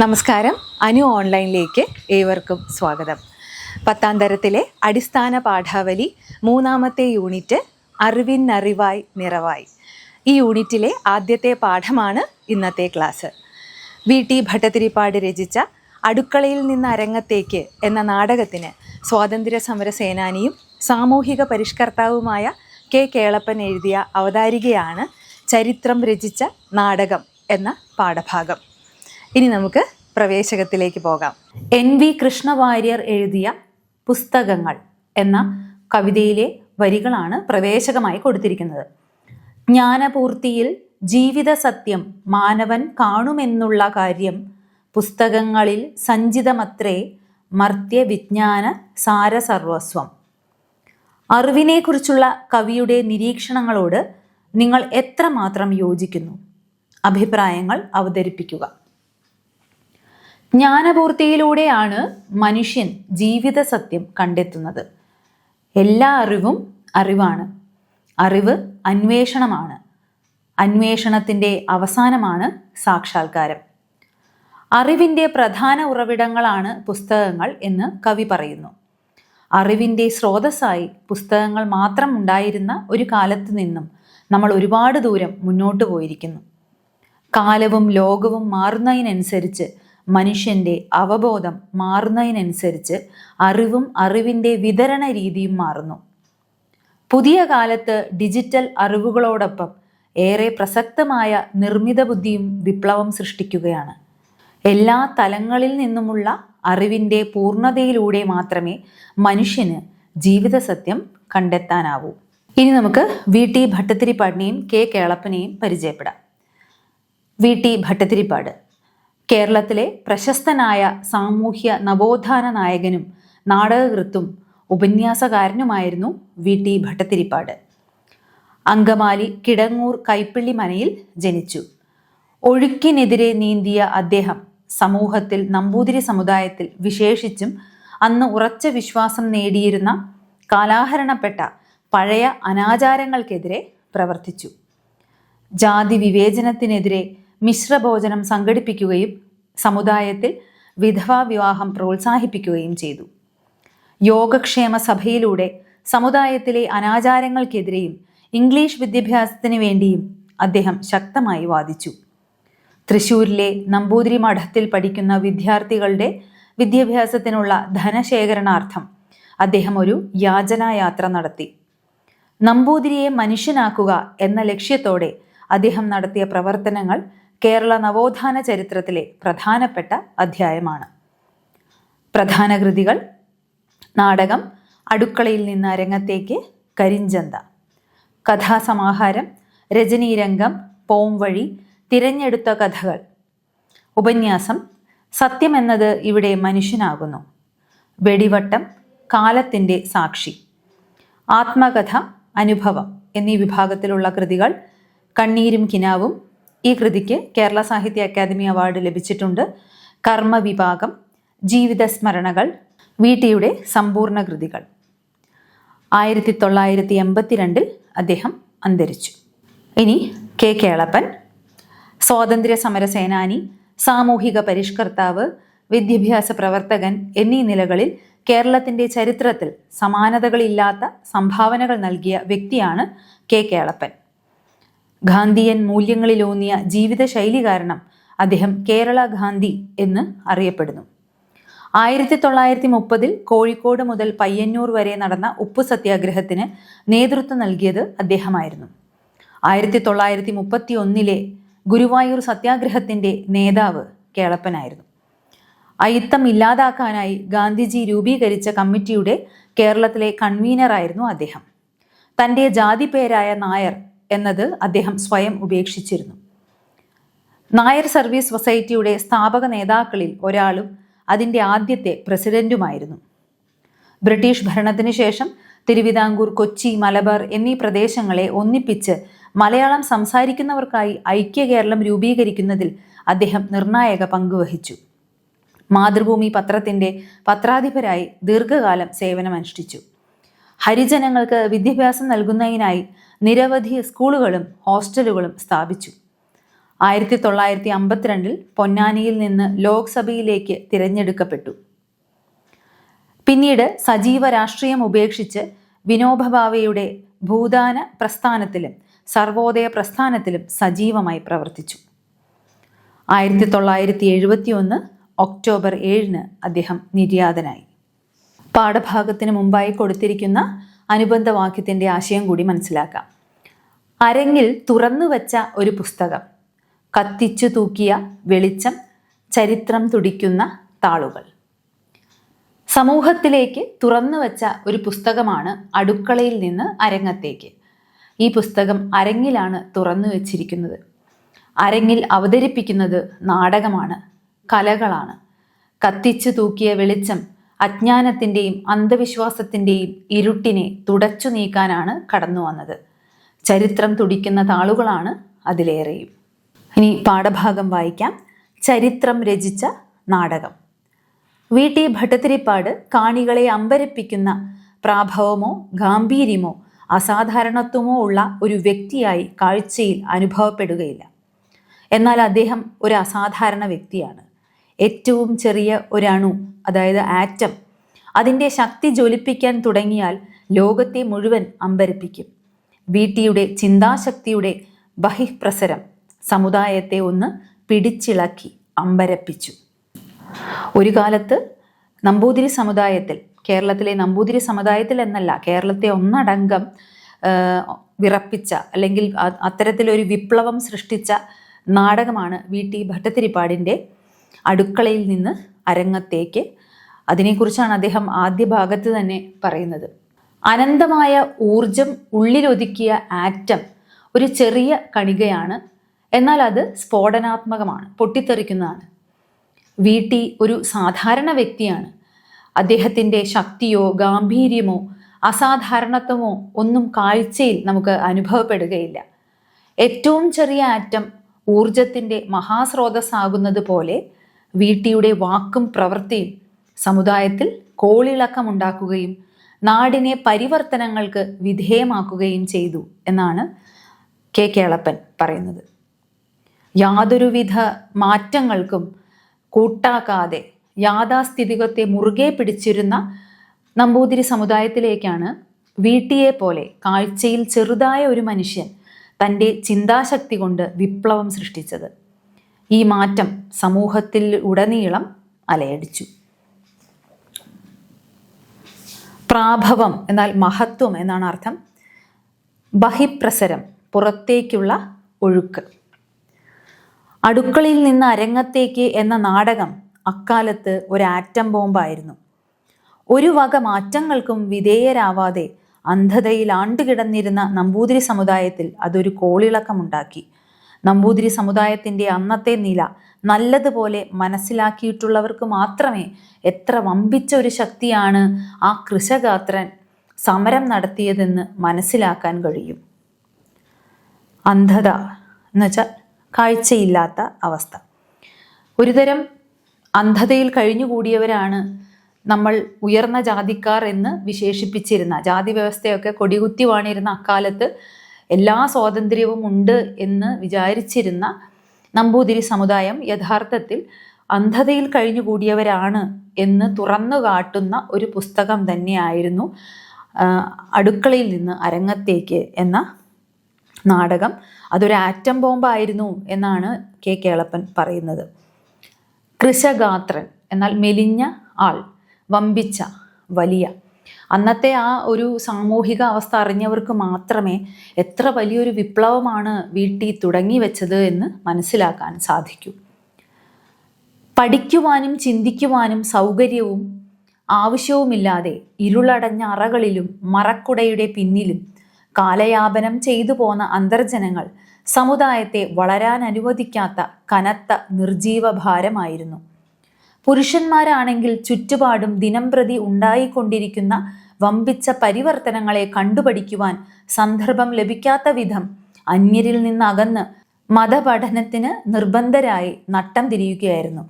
നമസ്കാരം. അനു ഓൺലൈനിലേക്ക് ഏവർക്കും സ്വാഗതം. 10ാം തരത്തിലെ അടിസ്ഥാന പാഠാവലി 3ാമത്തെ യൂണിറ്റ് അറിവിന്നറിവായി നിറവായി. ഈ യൂണിറ്റിലെ ആദ്യത്തെ പാഠമാണ് ഇന്നത്തെ ക്ലാസ്. വി.ടി. ഭട്ടതിരിപ്പാട് രചിച്ച അടുക്കളയിൽ നിന്ന് അരങ്ങത്തേക്ക് എന്ന നാടകത്തിന് സ്വാതന്ത്ര്യ സമര സേനാനിയും സാമൂഹിക പരിഷ്കർത്താവുമായ കെ കേളപ്പൻ എഴുതിയ അവതാരികയാണ് ചരിത്രം രചിച്ച നാടകം എന്ന പാഠഭാഗം. ഇനി നമുക്ക് പ്രവേശകത്തിലേക്ക് പോകാം. NV കൃഷ്ണവാര്യർ എഴുതിയ പുസ്തകങ്ങൾ എന്ന കവിതയിലെ വരികളാണ് പ്രവേശകമായി കൊടുത്തിരിക്കുന്നത്. ജ്ഞാനപൂർത്തിയിൽ ജീവിത സത്യം മാനവൻ കാണുമെന്നുള്ള കാര്യം പുസ്തകങ്ങളിൽ സഞ്ചിതമത്രേ മർത്യ വിജ്ഞാന സാരസർവസ്വം. അറിവിനെക്കുറിച്ചുള്ള കവിയുടെ നിരീക്ഷണങ്ങളോട് നിങ്ങൾ എത്രമാത്രം യോജിക്കുന്നു? അഭിപ്രായങ്ങൾ അവതരിപ്പിക്കുക. ജ്ഞാനപൂർത്തിയിലൂടെയാണ് മനുഷ്യൻ ജീവിത സത്യം കണ്ടെത്തുന്നത്. എല്ലാ അറിവും അറിവാണ്. അറിവ് അന്വേഷണമാണ്. അന്വേഷണത്തിൻ്റെ അവസാനമാണ് സാക്ഷാത്കാരം. അറിവിൻ്റെ പ്രധാന ഉറവിടങ്ങളാണ് പുസ്തകങ്ങൾ എന്ന് കവി പറയുന്നു. അറിവിൻ്റെ സ്രോതസ്സായി പുസ്തകങ്ങൾ മാത്രം ഉണ്ടായിരുന്ന ഒരു കാലത്ത് നിന്നും നമ്മൾ ഒരുപാട് ദൂരം മുന്നോട്ട് പോയിരിക്കുന്നു. കാലവും ലോകവും മാറുന്നതിനനുസരിച്ച് മനുഷ്യൻ്റെ അവബോധം മാറുന്നതിനനുസരിച്ച് അറിവും അറിവിൻ്റെ വിതരണ രീതിയും മാറുന്നു. പുതിയ കാലത്ത് ഡിജിറ്റൽ അറിവുകളോടൊപ്പം ഏറെ പ്രസക്തമായ നിർമ്മിത ബുദ്ധിയും വിപ്ലവം സൃഷ്ടിക്കുകയാണ്. എല്ലാ തലങ്ങളിൽ നിന്നുമുള്ള അറിവിൻ്റെ പൂർണ്ണതയിലൂടെ മാത്രമേ മനുഷ്യന് ജീവിത സത്യം കണ്ടെത്താനാവൂ. ഇനി നമുക്ക് വി.ടി. ഭട്ടതിരിപ്പാടിനെയും കെ കേളപ്പനെയും പരിചയപ്പെടാം. വി.ടി. ഭട്ടതിരിപ്പാട് കേരളത്തിലെ പ്രശസ്തനായ സാമൂഹ്യ നവോത്ഥാന നായകനും നാടകകൃത്തും ഉപന്യാസകാരനുമായിരുന്നു വി.ടി. ഭട്ടതിരിപ്പാട്. അങ്കമാലി കിടങ്ങൂർ കൈപ്പിള്ളി മനയിൽ ജനിച്ചു. ഒഴുക്കിനെതിരെ നീന്തിയ അദ്ദേഹം സമൂഹത്തിൽ നമ്പൂതിരി സമുദായത്തിൽ വിശേഷിച്ചും അന്ന് ഉറച്ച വിശ്വാസം നേടിയിരുന്ന കാലാഹരണപ്പെട്ട പഴയ അനാചാരങ്ങൾക്കെതിരെ പ്രവർത്തിച്ചു. ജാതി വിവേചനത്തിനെതിരെ മിശ്രഭോജനം സംഘടിപ്പിക്കുകയും സമുദായത്തിൽ വിധവാ വിവാഹം പ്രോത്സാഹിപ്പിക്കുകയും ചെയ്തു. യോഗക്ഷേമ സഭയിലൂടെ സമുദായത്തിലെ അനാചാരങ്ങൾക്കെതിരെയും ഇംഗ്ലീഷ് വിദ്യാഭ്യാസത്തിന് വേണ്ടിയും അദ്ദേഹം ശക്തമായി വാദിച്ചു. തൃശ്ശൂരിലെ നമ്പൂതിരി മഠത്തിൽ പഠിക്കുന്ന വിദ്യാർത്ഥികളുടെ വിദ്യാഭ്യാസത്തിനുള്ള ധനശേഖരണാർത്ഥം അദ്ദേഹം ഒരു യാചനായാത്ര നടത്തി. നമ്പൂതിരിയെ മനുഷ്യനാക്കുക എന്ന ലക്ഷ്യത്തോടെ അദ്ദേഹം നടത്തിയ പ്രവർത്തനങ്ങൾ കേരള നവോത്ഥാന ചരിത്രത്തിലെ പ്രധാനപ്പെട്ട അധ്യായമാണ്. പ്രധാന കൃതികൾ: നാടകം അടുക്കളയിൽ നിന്ന് അരങ്ങത്തേക്ക്, കരിഞ്ചന്ത; കഥാസമാഹാരം രജനീരംഗം, പോംവഴി, തിരഞ്ഞെടുത്ത കഥകൾ; ഉപന്യാസം സത്യമെന്നത് ഇവിടെ മനുഷ്യനാകുന്നു; വെടിവട്ടം, കാലത്തിൻ്റെ സാക്ഷി; ആത്മകഥ, അനുഭവം എന്നീ വിഭാഗത്തിലുള്ള കൃതികൾ. കണ്ണീരും കിനാവും ഈ കൃതിക്ക് കേരള സാഹിത്യ അക്കാദമി അവാർഡ് ലഭിച്ചിട്ടുണ്ട്. കർമ്മവിഭാഗം, ജീവിതസ്മരണകൾ, വി.ടിയുടെ സമ്പൂർണ്ണ കൃതികൾ. 1982 അദ്ദേഹം അന്തരിച്ചു. ഇനി കെ കേളപ്പൻ. സ്വാതന്ത്ര്യ സമര സേനാനി, സാമൂഹിക പരിഷ്കർത്താവ്, വിദ്യാഭ്യാസ പ്രവർത്തകൻ എന്നീ നിലകളിൽ കേരളത്തിൻ്റെ ചരിത്രത്തിൽ സമാനതകളില്ലാത്ത സംഭാവനകൾ നൽകിയ വ്യക്തിയാണ് കെ കേളപ്പൻ. ഗാന്ധിയൻ മൂല്യങ്ങളിലൂന്നിയ ജീവിതശൈലി കാരണം അദ്ദേഹം കേരള ഗാന്ധി എന്ന് അറിയപ്പെടുന്നു. 1930 കോഴിക്കോട് മുതൽ പയ്യന്നൂർ വരെ നടന്ന ഉപ്പു സത്യാഗ്രഹത്തിന് നേതൃത്വം നൽകിയത് അദ്ദേഹമായിരുന്നു. 1931 ഗുരുവായൂർ സത്യാഗ്രഹത്തിൻ്റെ നേതാവ് കേളപ്പനായിരുന്നു. അയിത്തം ഇല്ലാതാക്കാനായി ഗാന്ധിജി രൂപീകരിച്ച കമ്മിറ്റിയുടെ കേരളത്തിലെ കൺവീനറായിരുന്നു അദ്ദേഹം. തൻ്റെ ജാതി പേരായ നായർ എന്നത് അദ്ദേഹം സ്വയം ഉപേക്ഷിച്ചിരുന്നു. നായർ സർവീസ് സൊസൈറ്റിയുടെ സ്ഥാപക നേതാക്കളിൽ ഒരാളും അതിൻ്റെ ആദ്യത്തെ പ്രസിഡന്റുമായിരുന്നു. ബ്രിട്ടീഷ് ഭരണത്തിന് ശേഷം തിരുവിതാംകൂർ, കൊച്ചി, മലബാർ എന്നീ പ്രദേശങ്ങളെ ഒന്നിപ്പിച്ച് മലയാളം സംസാരിക്കുന്നവർക്കായി ഐക്യ കേരളം രൂപീകരിക്കുന്നതിൽ അദ്ദേഹം നിർണായക പങ്കുവഹിച്ചു. മാതൃഭൂമി പത്രത്തിൻ്റെ പത്രാധിപരായി ദീർഘകാലം സേവനമനുഷ്ഠിച്ചു. ഹരിജനങ്ങൾക്ക് വിദ്യാഭ്യാസം നൽകുന്നതിനായി നിരവധി സ്കൂളുകളും ഹോസ്റ്റലുകളും സ്ഥാപിച്ചു. 1952 പൊന്നാനിയിൽ നിന്ന് ലോക്സഭയിലേക്ക് തിരഞ്ഞെടുക്കപ്പെട്ടു. പിന്നീട് സജീവ രാഷ്ട്രീയം ഉപേക്ഷിച്ച് വിനോബ ഭാവെയുടെ ഭൂദാന പ്രസ്ഥാനത്തിലും സർവോദയ പ്രസ്ഥാനത്തിലും സജീവമായി പ്രവർത്തിച്ചു. 1971 ഒക്ടോബർ 7 അദ്ദേഹം നിര്യാതനായി. പാഠഭാഗത്തിന് മുമ്പായി കൊടുത്തിരിക്കുന്ന അനുബന്ധ വാക്യത്തിൻ്റെ ആശയം കൂടി മനസ്സിലാക്കാം. അരങ്ങിൽ തുറന്നു വച്ച ഒരു പുസ്തകം, കത്തിച്ചു തൂക്കിയ വെളിച്ചം, ചരിത്രം തുടിക്കുന്ന താളുകൾ. സമൂഹത്തിലേക്ക് തുറന്നു വച്ച ഒരു പുസ്തകമാണ് അടുക്കളയിൽ നിന്ന് അരങ്ങത്തേക്ക്. ഈ പുസ്തകം അരങ്ങിലാണ് തുറന്നു വച്ചിരിക്കുന്നത്. അരങ്ങിൽ അവതരിപ്പിക്കുന്നത് നാടകമാണ്, കലകളാണ്. കത്തിച്ചു തൂക്കിയ വെളിച്ചം അജ്ഞാനത്തിൻ്റെയും അന്ധവിശ്വാസത്തിൻ്റെയും ഇരുട്ടിനെ തുടച്ചു നീക്കാനാണ് കടന്നു വന്നത്. ചരിത്രം തുടിക്കുന്ന താളുകളാണ് അതിലേറെയും. ഇനി പാഠഭാഗം വായിക്കാം. ചരിത്രം രചിച്ച നാടകം. വി.ടി. ഭട്ടതിരിപ്പാട് കാണികളെ അമ്പരപ്പിക്കുന്ന പ്രാഭവമോ ഗാംഭീര്യമോ അസാധാരണത്വമോ ഉള്ള ഒരു വ്യക്തിയായി കാഴ്ചയിൽ അനുഭവപ്പെടുകയില്ല. എന്നാൽ അദ്ദേഹം ഒരു അസാധാരണ വ്യക്തിയാണ്. ഏറ്റവും ചെറിയ ഒരണു, അതായത് ആറ്റം, അതിൻ്റെ ശക്തി ജ്വലിപ്പിക്കാൻ തുടങ്ങിയാൽ ലോകത്തെ മുഴുവൻ അമ്പരപ്പിക്കും. വി.ടിയുടെ ചിന്താശക്തിയുടെ ബഹിഃപ്രസരം സമുദായത്തെ ഒന്ന് പിടിച്ചിളക്കി അമ്പരപ്പിച്ചു. ഒരു കാലത്ത് നമ്പൂതിരി സമുദായത്തിൽ, കേരളത്തിലെ നമ്പൂതിരി സമുദായത്തിൽ എന്നല്ല, കേരളത്തെ ഒന്നടങ്കം വിറപ്പിച്ച അല്ലെങ്കിൽ അത്തരത്തിലൊരു വിപ്ലവം സൃഷ്ടിച്ച നാടകമാണ് വി.ടി. ഭട്ടതിരിപ്പാടിൻ്റെ അടുക്കളയിൽ നിന്ന് അരങ്ങത്തേക്ക്. അതിനെക്കുറിച്ചാണ് അദ്ദേഹം ആദ്യ ഭാഗത്ത് തന്നെ പറയുന്നത്. അനന്തമായ ഊർജം ഉള്ളിലൊതുക്കിയ ആറ്റം ഒരു ചെറിയ കണികയാണ്, എന്നാൽ അത് സ്ഫോടനാത്മകമാണ്, പൊട്ടിത്തെറിക്കുന്നതാണ്. വി.ടി. ഒരു സാധാരണ വ്യക്തിയാണ്. അദ്ദേഹത്തിൻ്റെ ശക്തിയോ ഗാംഭീര്യമോ അസാധാരണത്വമോ ഒന്നും കാഴ്ചയിൽ നമുക്ക് അനുഭവപ്പെടുകയില്ല. ഏറ്റവും ചെറിയ ആറ്റം ഊർജത്തിൻ്റെ മഹാസ്രോതസ്സാകുന്നത് പോലെ വി.ടിയുടെ വാക്കും പ്രവൃത്തിയും സമുദായത്തിൽ കോളിളക്കമുണ്ടാക്കുകയും നാടിനെ പരിവർത്തനങ്ങൾക്ക് വിധേയമാക്കുകയും ചെയ്തു എന്നാണ് കെ കേളപ്പൻ പറയുന്നത്. യാതൊരുവിധ മാറ്റങ്ങൾക്കും കൂട്ടാക്കാതെ യാഥാസ്ഥിതികത്തെ മുറുകെ പിടിച്ചിരുന്ന നമ്പൂതിരി സമുദായത്തിലേക്കാണ് വി.ടിയെ പോലെ കാഴ്ചയിൽ ചെറുതായ ഒരു മനുഷ്യൻ തൻ്റെ ചിന്താശക്തി കൊണ്ട് വിപ്ലവം സൃഷ്ടിച്ചത്. ഈ മാറ്റം സമൂഹത്തിൽ ഉടനീളം അലയടിച്ചു. പ്രാഭവം എന്നാൽ മഹത്വം എന്നാണ് അർത്ഥം. ബഹിപ്രസരം പുറത്തേക്കുള്ള ഒഴുക്ക്. അടുക്കളയിൽ നിന്ന് അരങ്ങത്തേക്ക് എന്ന നാടകം അക്കാലത്ത് ഒരു ആറ്റം ബോംബായിരുന്നു. ഒരു വക മാറ്റങ്ങൾക്കും വിധേയരാവാതെ അന്ധതയിൽ ആണ്ടുകിടന്നിരുന്ന നമ്പൂതിരി സമുദായത്തിൽ അതൊരു കോളിളക്കമുണ്ടാക്കി. നമ്പൂതിരി സമുദായത്തിൻ്റെ അന്നത്തെ നില നല്ലതുപോലെ മനസ്സിലാക്കിയിട്ടുള്ളവർക്ക് മാത്രമേ എത്ര വമ്പിച്ച ഒരു ശക്തിയാണ് ആ കൃശഗാത്രൻ സമരം നടത്തിയതെന്ന് മനസ്സിലാക്കാൻ കഴിയും. അന്ധത എന്നുവെച്ചാൽ കാഴ്ചയില്ലാത്ത അവസ്ഥ. ഒരുതരം അന്ധതയിൽ കഴിഞ്ഞുകൂടിയവരാണ് നമ്മൾ ഉയർന്ന ജാതിക്കാർ എന്ന് വിശേഷിപ്പിച്ചിരുന്ന, ജാതി വ്യവസ്ഥയൊക്കെ കൊടികുത്തി വാണിരുന്ന അക്കാലത്ത് എല്ലാ സ്വാതന്ത്ര്യവും ഉണ്ട് എന്ന് വിചാരിച്ചിരുന്ന നമ്പൂതിരി സമുദായം യഥാർത്ഥത്തിൽ അന്ധതയിൽ കഴിഞ്ഞുകൂടിയവരാണ് എന്ന് തുറന്നു കാട്ടുന്ന ഒരു പുസ്തകം തന്നെയായിരുന്നു അടുക്കളയിൽ നിന്ന് അരങ്ങത്തേക്ക് എന്ന നാടകം. അതൊരു ആറ്റം ബോംബായിരുന്നു എന്നാണ് കെ കേളപ്പൻ പറയുന്നത്. കൃശഗാത്രൻ എന്നാൽ മെലിഞ്ഞ ആൾ, വമ്പിച്ച, വലിയ. അന്നത്തെ ആ ഒരു സാമൂഹിക അവസ്ഥ അറിഞ്ഞവർക്ക് മാത്രമേ എത്ര വലിയൊരു വിപ്ലവമാണ് വി.ടി തുടങ്ങി വെച്ചത് എന്ന് മനസ്സിലാക്കാൻ സാധിക്കൂ. പഠിക്കുവാനും ചിന്തിക്കുവാനും സൗകര്യവും ആവശ്യവുമില്ലാതെ ഇരുളടഞ്ഞ അറകളിലും മറക്കുടയുടെ പിന്നിലും കാലയാപനം ചെയ്തു പോന്ന അന്തർജനങ്ങൾ സമുദായത്തെ വളരാൻ അനുവദിക്കാത്ത കനത്ത നിർജീവ ഭാരമായിരുന്നു. പുരുഷന്മാരാണെങ്കിൽ ചുറ്റുപാടും ദിനംപ്രതി ഉണ്ടായിക്കൊണ്ടിരിക്കുന്ന വമ്പിച്ച പരിവർത്തനങ്ങളെ കണ്ടുപഠിക്കുവാൻ സന്ദർഭം ലഭിക്കാത്ത വിധം അന്യരിൽ നിന്നകന്ന് മതപഠനത്തിന് നിർബന്ധരായി നട്ടം തിരിയുകയായിരുന്നു.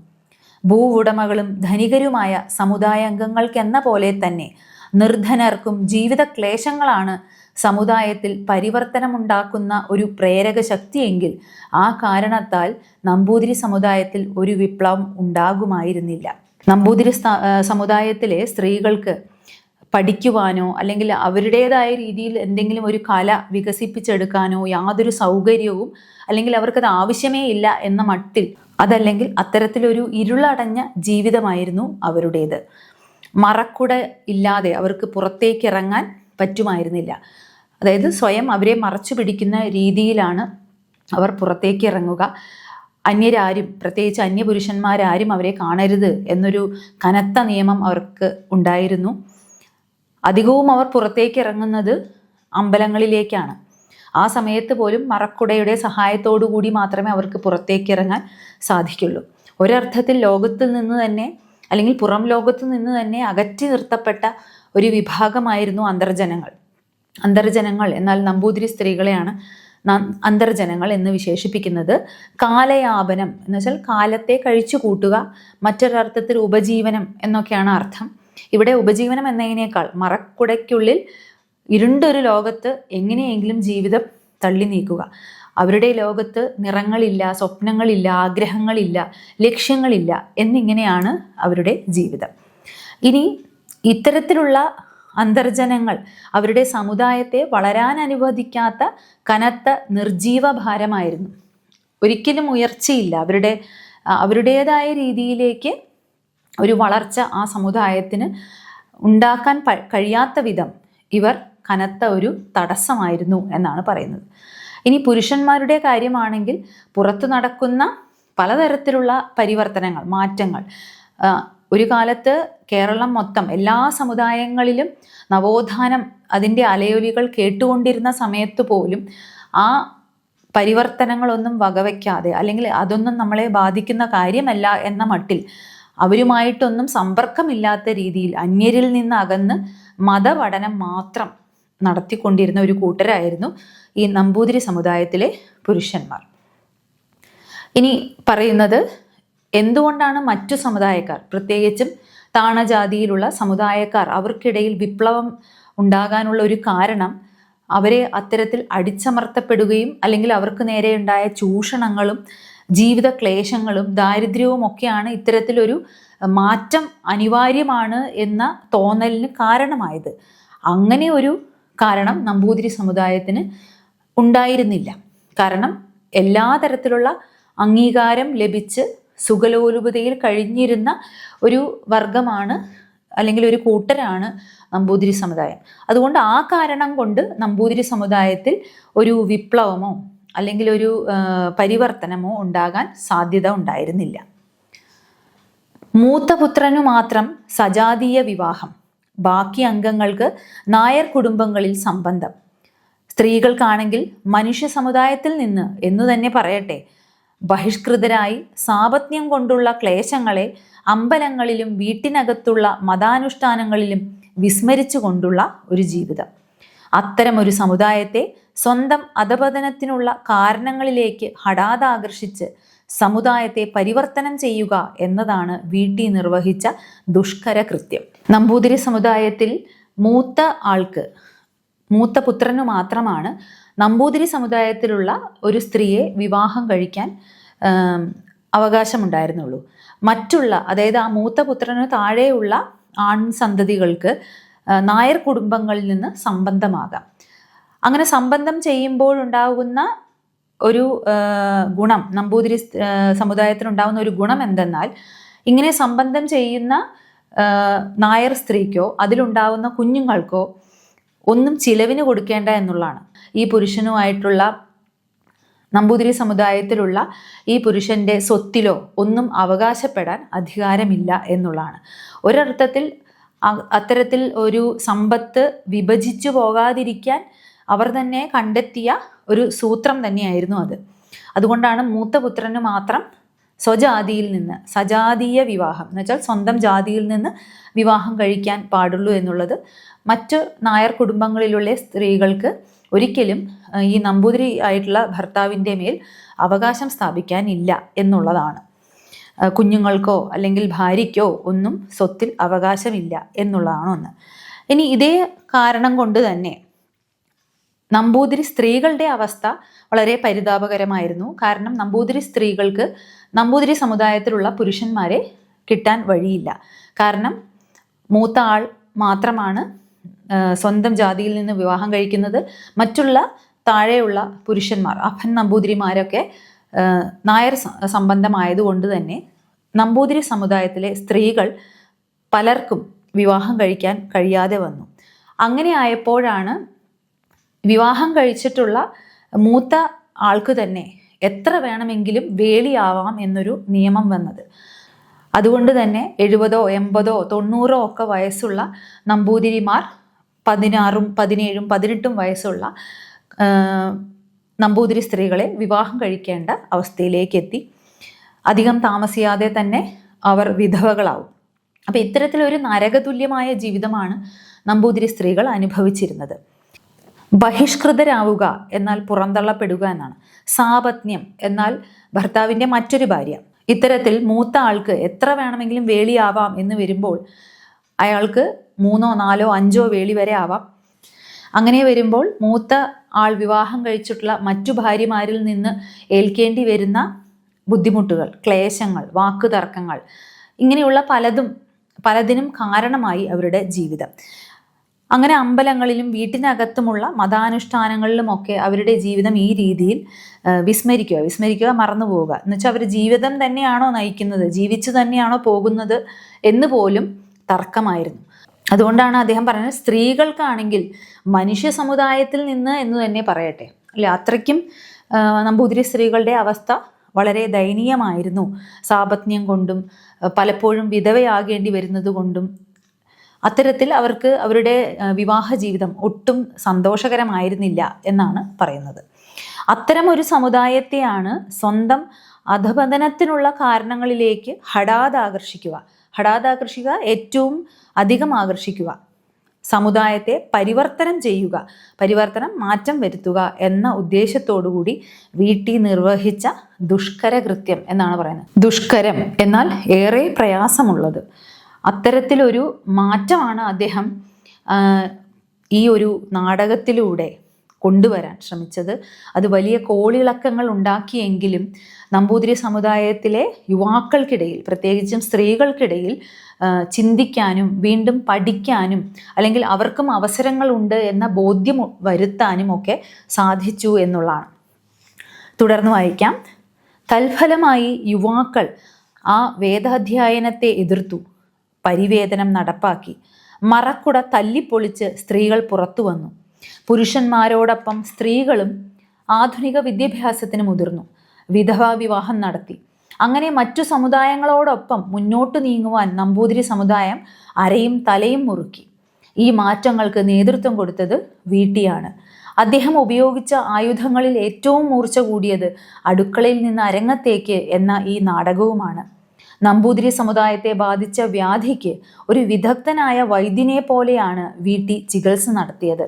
ഭൂവുടമകളും ധനികരുമായ സമുദായാംഗങ്ങൾക്കെന്ന പോലെ തന്നെ നിർധനർക്കും ജീവിത ക്ലേശങ്ങളാണ് സമുദായത്തിൽ പരിവർത്തനമുണ്ടാക്കുന്ന ഒരു പ്രേരക ശക്തിയെങ്കിൽ ആ കാരണത്താൽ നമ്പൂതിരി സമുദായത്തിൽ ഒരു വിപ്ലവം ഉണ്ടാകുമായിരുന്നില്ല. നമ്പൂതിരി സമുദായത്തിലെ സ്ത്രീകൾക്ക് പഠിക്കുവാനോ അല്ലെങ്കിൽ അവരുടേതായ രീതിയിൽ എന്തെങ്കിലും ഒരു കല വികസിപ്പിച്ചെടുക്കാനോ യാതൊരു സൗകര്യവും അല്ലെങ്കിൽ അവർക്കത് ആവശ്യമേ ഇല്ല എന്ന മട്ടിൽ, അതല്ലെങ്കിൽ അത്തരത്തിലൊരു ഇരുളടഞ്ഞ ജീവിതമായിരുന്നു അവരുടേത്. മറക്കുട ഇല്ലാതെ അവർക്ക് പുറത്തേക്ക് ഇറങ്ങാൻ പറ്റുമായിരുന്നില്ല. അതായത് സ്വയം അവരെ മറച്ചു പിടിക്കുന്ന രീതിയിലാണ് അവർ പുറത്തേക്ക് ഇറങ്ങുക. അന്യരാരും, പ്രത്യേകിച്ച് അന്യപുരുഷന്മാരാരും അവരെ കാണരുത് എന്നൊരു കനത്ത നിയമം അവർക്ക് ഉണ്ടായിരുന്നു. അധികവും അവർ പുറത്തേക്ക് ഇറങ്ങുന്നത് അമ്പലങ്ങളിലേക്കാണ്. ആ സമയത്ത് പോലും മറക്കുടയുടെ സഹായത്തോടു കൂടി മാത്രമേ അവർക്ക് പുറത്തേക്ക് ഇറങ്ങാൻ സാധിക്കുള്ളൂ. ഒരർത്ഥത്തിൽ ലോകത്തിൽ നിന്ന് തന്നെ അല്ലെങ്കിൽ പുറം ലോകത്തു നിന്ന് തന്നെ അകറ്റി നിർത്തപ്പെട്ട ഒരു വിഭാഗമായിരുന്നു അന്തർജനങ്ങൾ. അന്തർജനങ്ങൾ എന്നാൽ നമ്പൂതിരി സ്ത്രീകളെയാണ് അന്തർജനങ്ങൾ എന്ന് വിശേഷിപ്പിക്കുന്നത്. കാലയാപനം എന്ന് വെച്ചാൽ കാലത്തെ കഴിച്ചു കൂട്ടുക, മറ്റൊരർത്ഥത്തിൽ ഉപജീവനം എന്നൊക്കെയാണ് അർത്ഥം. ഇവിടെ ഉപജീവനം എന്നതിനേക്കാൾ മറക്കുടയ്ക്കുള്ളിൽ ഇരുണ്ടൊരു ലോകത്ത് എങ്ങനെയെങ്കിലും ജീവിതം തള്ളി നീക്കുക. അവരുടെ ലോകത്ത് നിറങ്ങളില്ല, സ്വപ്നങ്ങളില്ല, ആഗ്രഹങ്ങളില്ല, ലക്ഷ്യങ്ങളില്ല എന്നിങ്ങനെയാണ് അവരുടെ ജീവിതം. ഇനി ഇത്തരത്തിലുള്ള അന്തർജനങ്ങൾ അവരുടെ സമുദായത്തെ വളരാൻ അനുവദിക്കാത്ത കനത്ത നിർജീവ ഭാരമായിരുന്നു. ഒരിക്കലും ഉയർച്ചയില്ല. അവരുടേതായ രീതിയിലേക്ക് ഒരു വളർച്ച ആ സമുദായത്തിന് ഉണ്ടാക്കാൻ കഴിയാത്ത വിധം ഇവർ കനത്ത ഒരു തടസ്സമായിരുന്നു എന്നാണ് പറയുന്നത്. ഇനി പുരുഷന്മാരുടെ കാര്യമാണെങ്കിൽ പുറത്തു നടക്കുന്ന പലതരത്തിലുള്ള പരിവർത്തനങ്ങൾ, മാറ്റങ്ങൾ. ഒരു കാലത്ത് കേരളം മൊത്തം എല്ലാ സമുദായങ്ങളിലും നവോത്ഥാനം അതിൻ്റെ അലയൊലികൾ കേട്ടുകൊണ്ടിരുന്ന സമയത്ത് പോലും ആ പരിവർത്തനങ്ങളൊന്നും വകവയ്ക്കാതെ അല്ലെങ്കിൽ അതൊന്നും നമ്മളെ ബാധിക്കുന്ന കാര്യമല്ല എന്ന മട്ടിൽ അവരുമായിട്ടൊന്നും സമ്പർക്കമില്ലാത്ത രീതിയിൽ അന്യരിൽ നിന്ന് അകന്ന് മതപഠനം മാത്രം നടത്തിക്കൊണ്ടിരുന്ന ഒരു കൂട്ടരായിരുന്നു ഈ നമ്പൂതിരി സമുദായത്തിലെ പുരുഷന്മാർ. ഇനി പറയുന്നത് എന്തുകൊണ്ടാണ് മറ്റു സമുദായക്കാർ, പ്രത്യേകിച്ചും താണജാതിയിലുള്ള സമുദായക്കാർ, അവർക്കിടയിൽ വിപ്ലവം ഉണ്ടാകാനുള്ള ഒരു കാരണം അവരെ അത്തരത്തിൽ അടിച്ചമർത്തപ്പെടുകയും അല്ലെങ്കിൽ അവർക്ക് നേരെ ഉണ്ടായ ചൂഷണങ്ങളും ജീവിത ക്ലേശങ്ങളും ദാരിദ്ര്യവും ഒക്കെയാണ് ഇത്തരത്തിലൊരു മാറ്റം അനിവാര്യമാണ് എന്ന തോന്നലിന് കാരണമായത്. അങ്ങനെ ഒരു കാരണം നമ്പൂതിരി സമുദായത്തിന് ഉണ്ടായിരുന്നില്ല. കാരണം എല്ലാ തരത്തിലുള്ള അംഗീകാരം ലഭിച്ച് സുഖലോലുപതയിൽ കഴിഞ്ഞിരുന്ന ഒരു വർഗമാണ് അല്ലെങ്കിൽ ഒരു കൂട്ടരാണ് നമ്പൂതിരി സമുദായം. അതുകൊണ്ട് ആ കാരണം കൊണ്ട് നമ്പൂതിരി സമുദായത്തിൽ ഒരു വിപ്ലവമോ അല്ലെങ്കിൽ ഒരു പരിവർത്തനമോ ഉണ്ടാകാൻ സാധ്യത ഉണ്ടായിരുന്നില്ല. മൂത്തപുത്രനു മാത്രം സജാതീയ വിവാഹം, ബാക്കി അംഗങ്ങൾക്ക് നായർ കുടുംബങ്ങളിൽ സംബന്ധം. സ്ത്രീകൾക്കാണെങ്കിൽ മനുഷ്യ സമുദായത്തിൽ നിന്ന് എന്നു തന്നെ പറയട്ടെ, ബഹിഷ്കൃതരായി സാപത്യം കൊണ്ടുള്ള ക്ലേശങ്ങളെ അമ്പലങ്ങളിലും വീട്ടിനകത്തുള്ള മതാനുഷ്ഠാനങ്ങളിലും വിസ്മരിച്ചു കൊണ്ടുള്ള ഒരു ജീവിതം. അത്തരമൊരു സമുദായത്തെ സ്വന്തം അധപതനത്തിനുള്ള കാരണങ്ങളിലേക്ക് ഹഠാത് ആകർഷിച്ച് സമുദായത്തെ പരിവർത്തനം ചെയ്യുക എന്നതാണ് വീട്ടി നിർവഹിച്ച ദുഷ്കര കൃത്യം. നമ്പൂതിരി സമുദായത്തിൽ മൂത്ത പുത്രനു മാത്രമാണ് നമ്പൂതിരി സമുദായത്തിലുള്ള ഒരു സ്ത്രീയെ വിവാഹം കഴിക്കാൻ അവകാശമുണ്ടായിരുന്നുള്ളൂ. മറ്റുള്ള, അതായത് ആ മൂത്ത പുത്രന് താഴെയുള്ള ആൺസന്തതികൾക്ക് നായർ കുടുംബങ്ങളിൽ നിന്ന് സംബന്ധമാകാം. അങ്ങനെ സംബന്ധം ചെയ്യുമ്പോഴുണ്ടാകുന്ന ഒരു ഗുണം, നമ്പൂതിരി സമുദായത്തിനുണ്ടാകുന്ന ഒരു ഗുണം എന്തെന്നാൽ, ഇങ്ങനെ സംബന്ധം ചെയ്യുന്ന നായർ സ്ത്രീക്കോ അതിലുണ്ടാകുന്ന കുഞ്ഞുങ്ങൾക്കോ ഒന്നും ചിലവിന് കൊടുക്കേണ്ട എന്നുള്ളതാണ്. ഈ പുരുഷനുമായിട്ടുള്ള നമ്പൂതിരി സമുദായത്തിലുള്ള ഈ പുരുഷൻ്റെ സ്വത്തിലോ ഒന്നും അവകാശപ്പെടാൻ അധികാരമില്ല എന്നുള്ളതാണ്. ഒരർത്ഥത്തിൽ അത്തരത്തിൽ ഒരു സമ്പത്ത് വിഭജിച്ചു പോകാതിരിക്കാൻ അവർ തന്നെ കണ്ടെത്തിയ ഒരു സൂത്രം തന്നെയായിരുന്നു അത്. അതുകൊണ്ടാണ് മൂത്തപുത്രന് മാത്രം സ്വജാതിയിൽ നിന്ന്, സജാതീയ വിവാഹം എന്ന് വെച്ചാൽ സ്വന്തം ജാതിയിൽ നിന്ന് വിവാഹം കഴിക്കാൻ പാടുള്ളൂ എന്നുള്ളത്. മറ്റ് നായർ കുടുംബങ്ങളിലുള്ള സ്ത്രീകൾക്ക് ഒരിക്കലും ഈ നമ്പൂതിരി ആയിട്ടുള്ള ഭർത്താവിൻ്റെ മേൽ അവകാശം സ്ഥാപിക്കാനില്ല എന്നുള്ളതാണ്. കുഞ്ഞുങ്ങൾക്കോ അല്ലെങ്കിൽ ഭാര്യയ്ക്കോ ഒന്നും സ്വത്തിൽ അവകാശമില്ല എന്നുള്ളതാണ് ഒന്ന്. ഇനി ഇതേ കാരണം കൊണ്ട് തന്നെ നമ്പൂതിരി സ്ത്രീകളുടെ അവസ്ഥ വളരെ പരിതാപകരമായിരുന്നു. കാരണം നമ്പൂതിരി സ്ത്രീകൾക്ക് നമ്പൂതിരി സമുദായത്തിലുള്ള പുരുഷന്മാരെ കിട്ടാൻ വഴിയില്ല. കാരണം മൂത്ത ആൾ മാത്രമാണ് സ്വന്തം ജാതിയിൽ നിന്ന് വിവാഹം കഴിക്കുന്നത്. മറ്റുള്ള താഴെയുള്ള പുരുഷന്മാർ, അപ്പൻ നമ്പൂതിരിമാരൊക്കെ നായർ സംബന്ധമായതുകൊണ്ട് തന്നെ നമ്പൂതിരി സമുദായത്തിലെ സ്ത്രീകൾ പലർക്കും വിവാഹം കഴിക്കാൻ കഴിയാതെ വന്നു. അങ്ങനെ ആയപ്പോഴാണ് വിവാഹം കഴിച്ചിട്ടുള്ള മൂത്ത ആൾക്ക് തന്നെ എത്ര വേണമെങ്കിലും വേളിയാവാം എന്നൊരു നിയമം വന്നത്. അതുകൊണ്ട് തന്നെ 70, 80, 90 ഒക്കെ വയസ്സുള്ള നമ്പൂതിരിമാർ 16, 17, 18 വയസ്സുള്ള നമ്പൂതിരി സ്ത്രീകളെ വിവാഹം കഴിക്കേണ്ട അവസ്ഥയിലേക്ക് എത്തി. അധികം താമസിയാതെ തന്നെ അവർ വിധവകളാവും. അപ്പം ഇത്തരത്തിലൊരു നരകതുല്യമായ ജീവിതമാണ് നമ്പൂതിരി സ്ത്രീകൾ അനുഭവിച്ചിരുന്നത്. ബഹിഷ്കൃതരാവുക എന്നാൽ പുറന്തള്ളപ്പെടുക എന്നാണ്. സാപത്ന്യം എന്നാൽ ഭർത്താവിൻ്റെ മറ്റൊരു ഭാര്യ. ഇത്തരത്തിൽ മൂത്ത ആൾക്ക് എത്ര വേണമെങ്കിലും വേളിയാവാം എന്ന് വരുമ്പോൾ അയാൾക്ക് 3, 4, 5 വേളി വരെ ആവാം. അങ്ങനെ വരുമ്പോൾ മൂത്ത ആൾ വിവാഹം കഴിച്ചിട്ടുള്ള മറ്റു ഭാര്യമാരിൽ നിന്ന് ഏൽക്കേണ്ടി വരുന്ന ബുദ്ധിമുട്ടുകൾ, ക്ലേശങ്ങൾ, വാക്കുതർക്കങ്ങൾ, ഇങ്ങനെയുള്ള പലതിനും കാരണമായി അവരുടെ ജീവിതം. അങ്ങനെ അമ്പലങ്ങളിലും വീട്ടിനകത്തുമുള്ള മതാനുഷ്ഠാനങ്ങളിലുമൊക്കെ അവരുടെ ജീവിതം ഈ രീതിയിൽ വിസ്മരിക്കുക, മറന്നു പോവുക. എന്നുവെച്ചാൽ അവർ ജീവിതം തന്നെയാണോ നയിക്കുന്നത്, ജീവിച്ചു തന്നെയാണോ പോകുന്നത് എന്ന് പോലും തർക്കമായിരുന്നു. അതുകൊണ്ടാണ് അദ്ദേഹം പറഞ്ഞത്, സ്ത്രീകൾക്കാണെങ്കിൽ മനുഷ്യ സമുദായത്തിൽ നിന്ന് എന്ന് തന്നെ പറയട്ടെ അല്ലെ, അത്രയ്ക്കും നമ്പൂതിരി സ്ത്രീകളുടെ അവസ്ഥ വളരെ ദയനീയമായിരുന്നു. സാപത്ന്യം കൊണ്ടും പലപ്പോഴും വിധവയാകേണ്ടി വരുന്നത് കൊണ്ടും അത്തരത്തിൽ അവർക്ക് അവരുടെ വിവാഹ ജീവിതം ഒട്ടും സന്തോഷകരമായിരുന്നില്ല എന്നാണ് പറയുന്നത്. അത്തരം ഒരു സമുദായത്തെയാണ് സ്വന്തം അധപതനത്തിനുള്ള കാരണങ്ങളിലേക്ക് ഹഠാത് ആകർഷിക്കുക, ഏറ്റവും അധികം ആകർഷിക്കുക, സമുദായത്തെ പരിവർത്തനം മാറ്റം വരുത്തുക എന്ന ഉദ്ദേശത്തോടുകൂടി വീട്ടി നിർവഹിച്ച ദുഷ്കര കൃത്യം എന്നാണ് പറയുന്നത്. ദുഷ്കരം എന്നാൽ ഏറെ പ്രയാസമുള്ളത്. അത്തരത്തിലൊരു മാറ്റമാണ് അദ്ദേഹം ഈ ഒരു നാടകത്തിലൂടെ കൊണ്ടുവരാൻ ശ്രമിച്ചത്. അത് വലിയ കോളിളക്കങ്ങൾ ഉണ്ടാക്കിയെങ്കിലും നമ്പൂതിരി സമുദായത്തിലെ യുവാക്കൾക്കിടയിൽ, പ്രത്യേകിച്ചും സ്ത്രീകൾക്കിടയിൽ ചിന്തിക്കാനും വീണ്ടും പഠിക്കാനും അല്ലെങ്കിൽ അവർക്കും അവസരങ്ങളുണ്ട് എന്ന ബോധ്യം വരുത്താനും ഒക്കെ സാധിച്ചു എന്നുള്ളതാണ്. തുടർന്ന് വായിക്കാം. തൽഫലമായി യുവാക്കൾ ആ വേദാധ്യയനത്തെ എതിർത്തു, പരിവേദനം നടപ്പാക്കി. മറക്കുട തല്ലിപ്പൊളിച്ച് സ്ത്രീകൾ പുറത്തു വന്നു. പുരുഷന്മാരോടൊപ്പം സ്ത്രീകളും ആധുനിക വിദ്യാഭ്യാസത്തിന് മുതിർന്നു. വിധവാ വിവാഹം നടത്തി. അങ്ങനെ മറ്റു സമുദായങ്ങളോടൊപ്പം മുന്നോട്ട് നീങ്ങുവാൻ നമ്പൂതിരി സമുദായം അരയും തലയും മുറുക്കി. ഈ മാറ്റങ്ങൾക്ക് നേതൃത്വം കൊടുത്തത് വീട്ടിയാണ്. അദ്ദേഹം ഉപയോഗിച്ച ആയുധങ്ങളിൽ ഏറ്റവും മൂർച്ച കൂടിയത് അടുക്കളയിൽ നിന്ന് അരങ്ങത്തേക്ക് എന്ന ഈ നാടകവുമാണ്. നമ്പൂതിരി സമുദായത്തെ ബാധിച്ച വ്യാധിക്ക് ഒരു വിദഗ്ധനായ വൈദ്യനെ പോലെയാണ് വീട്ടി ചികിത്സ നടത്തിയത്.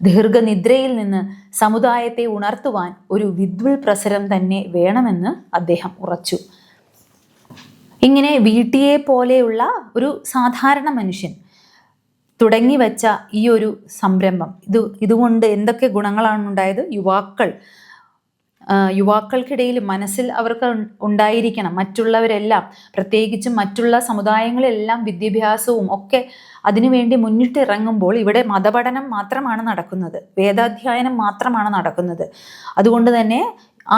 ദീർഘനിദ്രയിൽ നിന്ന് സമുദായത്തെ ഉണർത്തുവാൻ ഒരു വിദ്വൽ പ്രസരം തന്നെ വേണമെന്ന് അദ്ദേഹം ഉറച്ചു. ഇങ്ങനെ വീട്ടിയെ പോലെയുള്ള ഒരു സാധാരണ മനുഷ്യൻ തുടങ്ങിവെച്ച ഈ ഒരു സംരംഭം, ഇതുകൊണ്ട് എന്തൊക്കെ ഗുണങ്ങളാണ് ഉണ്ടായത്? യുവാക്കൾക്കിടയിൽ മനസ്സിൽ അവർക്ക് ഉണ്ടായിരിക്കണം, മറ്റുള്ളവരെല്ലാം, പ്രത്യേകിച്ചും മറ്റുള്ള സമുദായങ്ങളെല്ലാം വിദ്യാഭ്യാസവും ഒക്കെ അതിനുവേണ്ടി മുന്നിട്ടിറങ്ങുമ്പോൾ ഇവിടെ മതപഠനം മാത്രമാണ് നടക്കുന്നത്, വേദാധ്യയനം മാത്രമാണ് നടക്കുന്നത്. അതുകൊണ്ട് തന്നെ